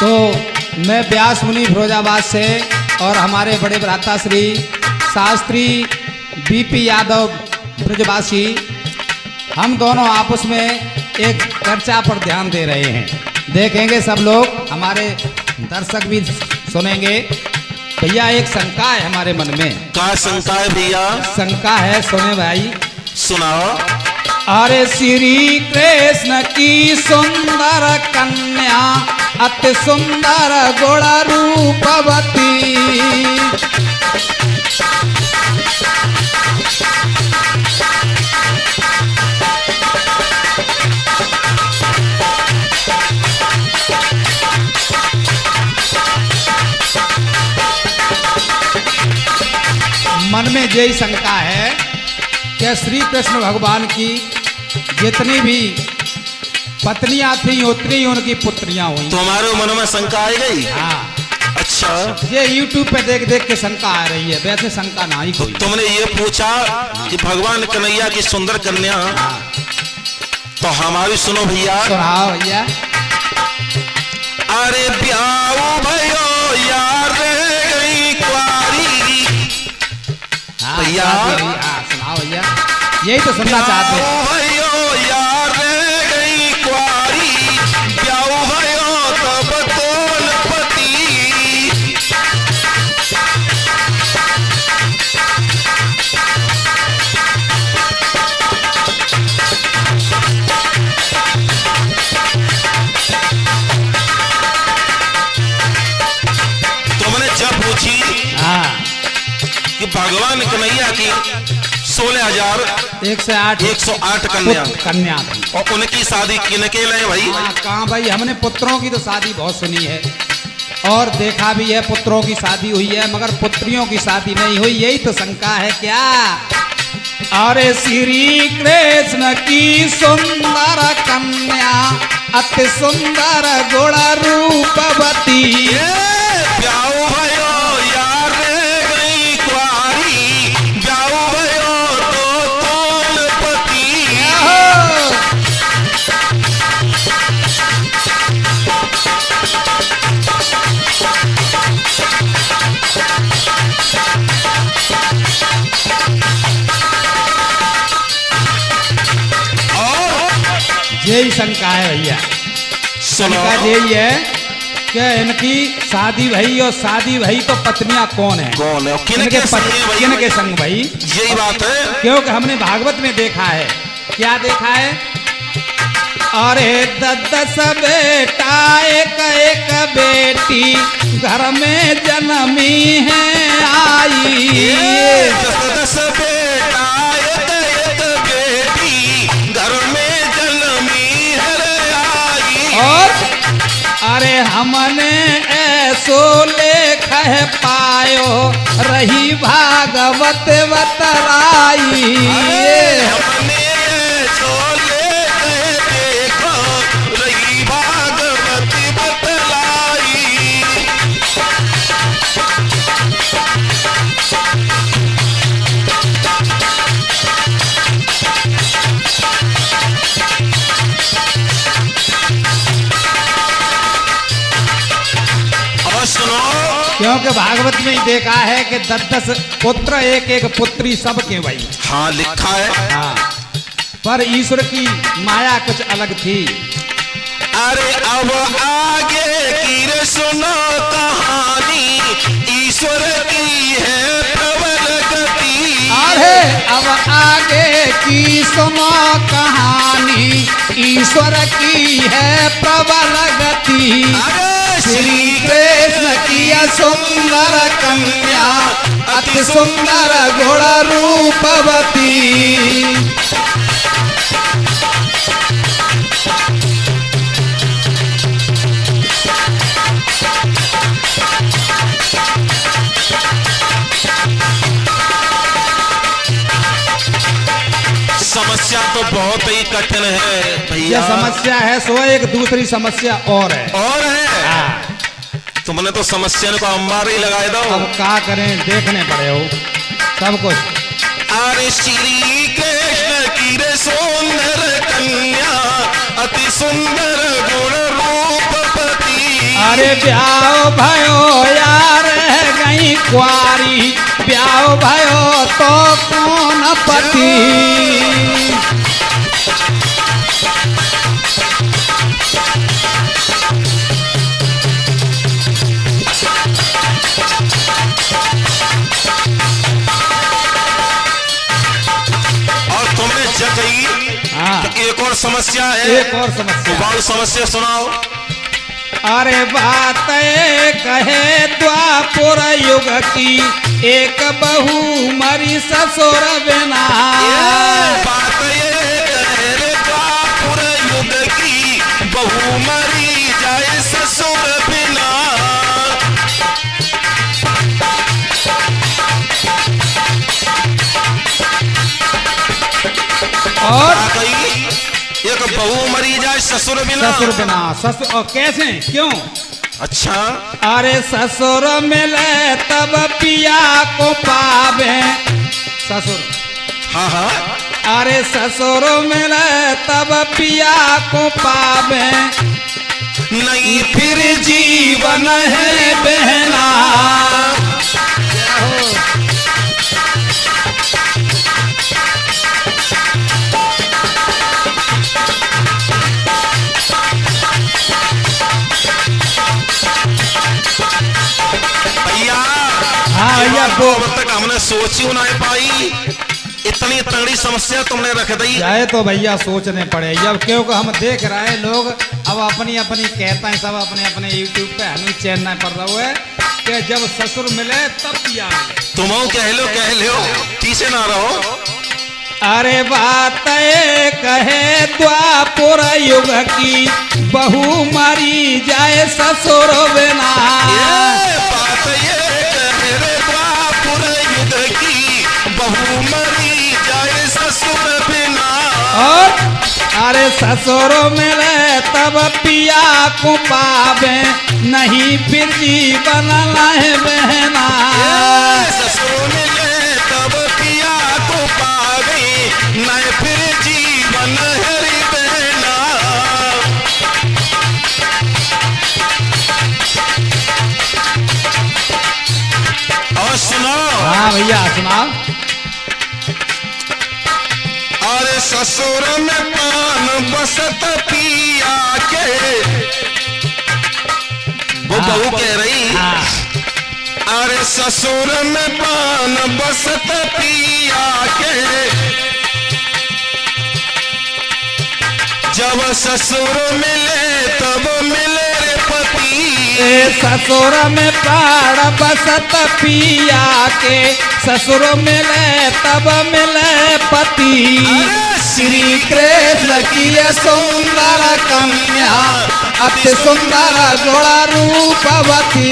तो मैं व्यास मुनि फिरोजाबाद से और हमारे बड़े भ्राता श्री शास्त्री बीपी यादव ब्रजवासी, हम दोनों आपस में एक चर्चा पर ध्यान दे रहे हैं। देखेंगे सब लोग, हमारे दर्शक भी सुनेंगे। भैया एक शंका है हमारे मन में। क्या शंका है भैया? शंका है, सुने भाई। सुनाओ। अरे श्री कृष्ण की सुंदर कन्या अति सुंदर गुण रूपवती, मन में यही शंका है कि श्री कृष्ण भगवान की जितनी भी पत्नियां थी उतनी उनकी पुत्रियां हुई। तुम्हारे मन में शंका आई गई? हाँ। अच्छा, ये YouTube पे देख देख के शंका आ रही है, वैसे शंका ना ही कोई। तुमने ये पूछा कि भगवान कन्हैया की सुंदर कन्या, तो हमारी सुनो भैया। सुनाओ भैया। अरे ब्याह भयो यार गई कुआरी। भैया सुनाओ भैया, यही तो सुनना चाहते हैं। भयो यार गई कुआरी, ब्याह भयो तब तोल पति। तुमने जब पूछी कि भगवान कन्हैया की 16,108 कन्या थी और उनकी शादी किनके लिए भाई? कहाँ भाई, हमने पुत्रों की तो शादी बहुत सुनी है और देखा भी है, पुत्रों की शादी हुई है, मगर पुत्रियों की शादी नहीं हुई। यही तो शंका है क्या? अरे श्री कृष्ण की सुंदर कन्या अति सुंदर गुण रूपवती, यही शंका है भैया। शंका यही है कि इनकी शादी भई और शादी भई तो पत्नियां कौन है? कौन है? किनके संग भाई? यही बात है, क्योंकि हमने भागवत में देखा है। क्या देखा है? अरे 10 बेटा एक एक बेटी घर में जन्मी है आई। 10 बेटा एक एक बेटी घर में जन्मी है आई। और अरे हमने ऐसो लेख है पायो रही भागवत बतराई। हमने ऐसो लेख देखो रही भागवत बतलाई। क्योंकि भागवत में ही देखा है कि 10 पुत्र एक एक पुत्री सबके भाई। हाँ लिखा है। हाँ, पर ईश्वर की माया कुछ अलग थी। अरे अब आगे की सुनो कहानी, ईश्वर की है प्रबल गति। अरे अब आगे की सुनो कहानी, ईश्वर की है प्रबल गति। श्री कृष्ण की सुंदर कन्या अति सुंदर गुण रूपवती। समस्या तो बहुत ही कठिन है भैया। यह समस्या है सो एक दूसरी समस्या और है। और है? तुमने तो समस्या को अम्बार ही लगाए दो। अब क्या करें, देखने पड़े हो सब कुछ। अरे श्री कृष्ण की सुंदर कन्या अति सुंदर गुण रूपवती। अरे ब्याह भयो यार गई कुआरी, ब्याह भयो तो कौन पति। और तुमने जग कही हाँ, तो एक और समस्या है, एक और समस्या। बहुत समस्या सुनाओ। अरे बात ये कहे द्वापुर युग की, एक बहू मरी ससुर बिना। बात ये कहे रे द्वापुर युग की, बहू मरी जाए ससुर बिना। और एक बहू मरी जाए ससुर बिना। ससुर बिना, ससुर और कैसे क्यों? अच्छा, अरे ससुर मिले तब पिया को पावे, ससुर। हाँ हाँ, अरे ससुर मिले तब पिया को पावे, नहीं फिर जीवन है बहना। भैया, हाँ ये भैया, बात तो अब तक हमने सोची ना पाई, इतनी तगड़ी समस्या तुमने रख दी। चाहे तो भैया सोचने पड़े अब, क्योंकि हम देख रहे हैं लोग अब अपनी अपनी कहते हैं, सब अपने अपने यूट्यूब पे हमें चैनल पर रहो है कि जब ससुर मिले तब पिया मिले। तुम कह लो पीछे ना रहो। अरे बात ये कहे द्वापुर युग की, बहू मरी जाए ससुर बिना। बात ये कहे रे द्वापुर युग की, बहू मरी जाए ससुर बिना। और अरे ससुर मिले तब पिया को पावे, नहीं फिर जीवन है बहना। ससुर मिले तब पिया को पावे, नहीं फिर जीवन हरी बहना। और सुनो, हाँ भैया सुनाओ। अरे ससुर में पान बसत पिया के, वो बहू कह रही, हाँ, अरे ससुर में पान बसत पिया के, जब ससुर मिले तब मिले रे पति। ससुर में प्राण बसत पिया के, ससुर मिले तब मिले पति। श्री कृष्ण की सुंदर कन्या, अति सुंदर जोड़ा रूपवती।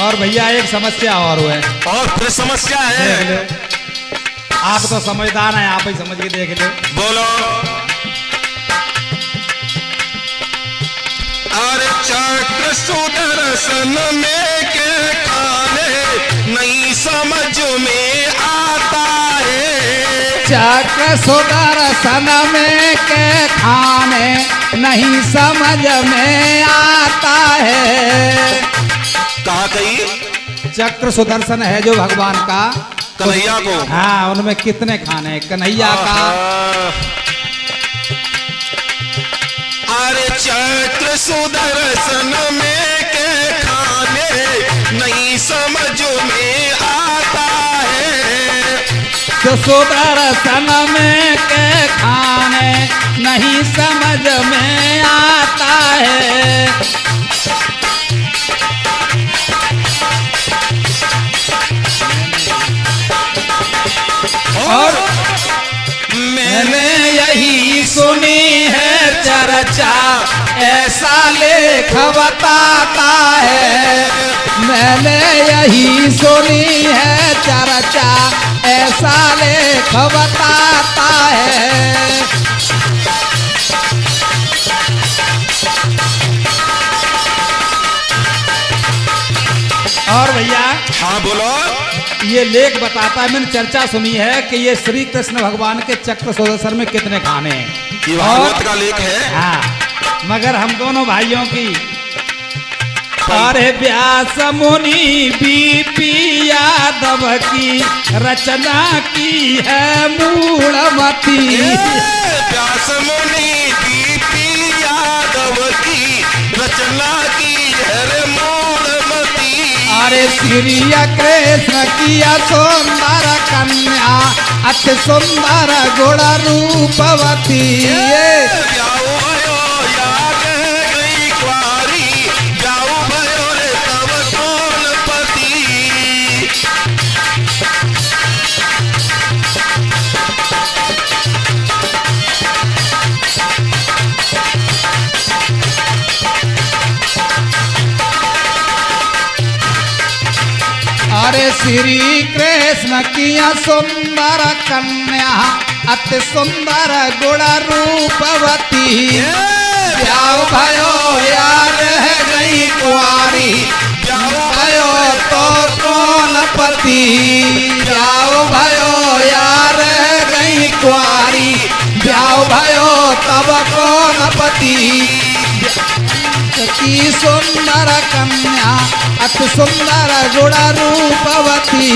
और भैया एक समस्या और है। और फिर समस्या है, आप तो समझदार हैं, आप ही समझ के देख लो। बोलो। अरे चक्र सुदर्शन में के खाने नहीं समझ में आता है। चक्र सुदर्शन में के खाने नहीं समझ में आता है। कहा कही? चक्र सुदर्शन है जो भगवान का, कन्हैया को। हाँ, उनमें कितने खाने कन्हैया का। अरे चक्र सुदर्शन में के खाने नहीं समझ में आता है। जो सुदर्शन में के खाने नहीं समझ में आता है। और मैंने यही सुनी है चर्चा, ऐसा लेख बताता है। मैंने यही सुनी है चर्चा, ऐसा लेख बताता है। हाँ बोलो। ये लेख बताता है, मैंने चर्चा सुनी है कि ये श्री कृष्ण भगवान के चक्र सोदसर में कितने खाने हैं। ये भागवत का लेख है। हाँ, मगर हम दोनों भाइयों की, अरे व्यास मुनि बीपी यादव की रचना की है मूलमती। व्यास मुनि बीपी यादव की रचना की है मूलमती। अरे श्री कृष्ण किया सुंदर कन्या अति सुंदर गुण रूपवती। अरे श्री कृष्ण किया सुंदर कन्या अति सुंदर गुण रूपवती। ब्याह भयो यार है गई कुंवारी, भयो तो कौन पति। ब्याह भयो यार है गई कुंवारी, ब्याह भयो तब कौन पति। की सुंदर कन्या अति सुंदर गुण रूपवती।